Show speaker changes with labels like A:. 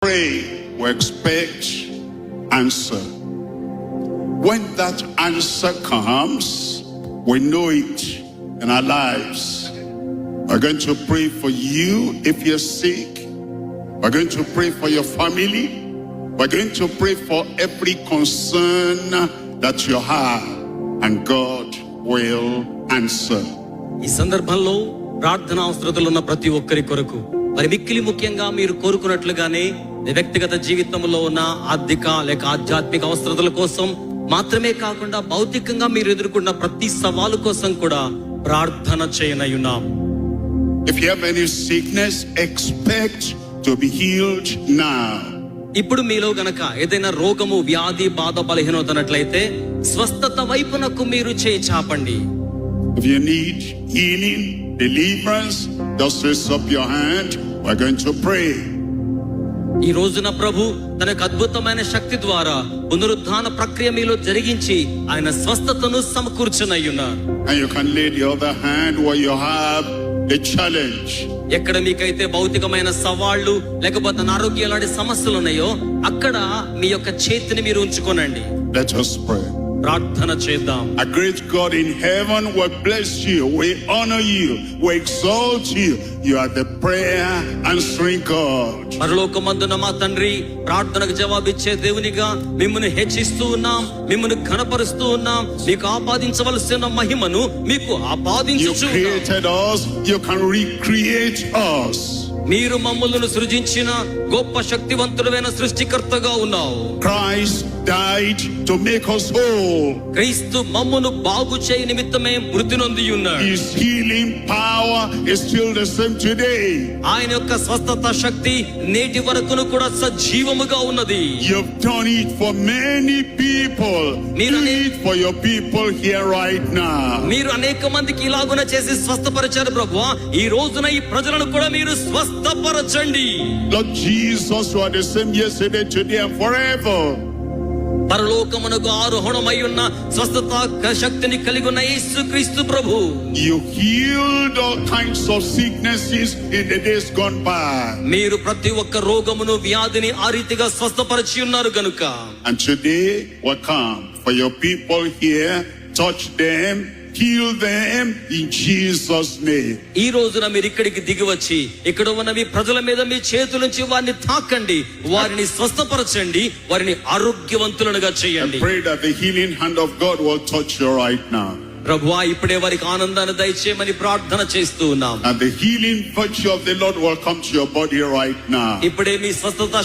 A: pray, we expect answer. When that answer comes, we know it in our lives. We're going to pray for you if you're sick. We're going to pray for your family. We're going to pray for every concern that you have, and God will answer.
B: ఈ సందర్భంలో ప్రార్థన అవసరతలు ఉన్న ప్రతి ఒక్కరి కొరకు మరి మిక్కిలి ముఖ్యంగా మీరు కోరుకున్నట్లుగానే వ్యక్తిగత జీవితంలో ఉన్న ఆర్థిక లేక ఆధ్యాత్మిక అవసరతల కోసం మాత్రమే కాకుండా భౌతికంగా మీరు ఎదుర్కొన్న ప్రతి సవాలు కోసం కూడా ప్రార్థన చేయనయున్నాం.
A: If you have any sickness, expect to be healed now.
B: ఇప్పుడు మీలో గనక ఏదైనా రోగము, వ్యాధి, బాధ, బలహీనతనట్లయితే స్వస్థత వైపునకు మీరు చేయి చాపండి.
A: If you need healing, deliverance, just raise up your hand. We're going to pray.
B: ఈ రోజున ప్రభు తన యొక్క అద్భుతమైన శక్తి ద్వారా పునరుద్ధాన ప్రక్రియ మీలో జరిగించి ఆయన స్వస్థతను సమకూర్చనయ్యున్నారు.
A: And you can lay the other hand where you have a challenge.
B: ఎక్కడ మీకైతే భౌతికమైన సవాళ్లు లేకపోతే అనారోగ్య లాంటి సమస్యలు ఉన్నాయో అక్కడ మీ యొక్క చేతిని మీరు ఉంచుకోనండి.
A: Let us pray.
B: ప్రార్థన చేద్దాం.
A: A great God in heaven, we bless you, we honor you, we exalt you. You are the prayer answering God.
B: పరలోకమందున మా తండ్రి, ప్రార్థనకు జవాబిచ్చే దేవునిగా మిమ్మల్ని హెచ్చిస్తూ ఉన్నాం, మిమ్మల్ని ఘనపరుస్తూ ఉన్నాం. మీకు ఆపాదించవలసిన మహిమను మీకు
A: You
B: ఆపాదించుచున్నాం.
A: created us, you can recreate us.
B: మీరు మమ్మల్ని సృజించిన గొప్ప శక్తివంతుడైన సృష్టికర్తగా ఉన్నావు.
A: Christ died to make us whole.
B: క్రీస్తు మమ్మను బాగు చేయ నిమిత్తమే మృతి నొంది ఉన్నాడు.
A: His healing power is still the same today.
B: ఆయన యొక్క స్వస్థత శక్తి నేటి వరకును కూడా సజీవముగా ఉన్నది.
A: You've done it for many people. Do it for your people here right now.
B: మీరు అనేక మందికి ఇలాగున చేసి స్వస్థపరిచారు ప్రభువా. ఈ రోజున ఈ ప్రజలను కూడా మీరు స్వస్థపరచండి.
A: Lord Jesus, you are the same yesterday, today and forever.
B: పరలోకమునకు ఆరోహణమై ఉన్న స్వస్థత శక్తిని కలిగి ఉన్న యేసుక్రీస్తు ప్రభు.
A: You healed all kinds of sicknesses in the days gone by.
B: మీరు ప్రతి ఒక్క రోగమును, వ్యాధిని ఆ రీతిగా స్వస్థపరిచి ఉన్నారు గనుక.
A: And today we come for your people here. Touch them, heal them in Jesus' name.
B: ఈ రోజున మీరు ఇక్కడికి దిగి వచ్చి ఇక్కడ ఉన్న మీ ప్రజల మీద మీ చేతుల నుంచి వారిని తాకండి, వారిని స్వస్థపరచండి, వారిని ఆరోగ్యవంతులుగా చేయండి.
A: I pray that the healing hand of God will touch you right now.
B: ప్రభువా, ఇప్పుడే వారికి ఆనందాన్ని దయచేయమని ప్రార్థన చేస్తూ ఉన్నాం.
A: And the healing virtue of the Lord will come to your body right now.
B: ఇప్పుడే మీ స్వస్థత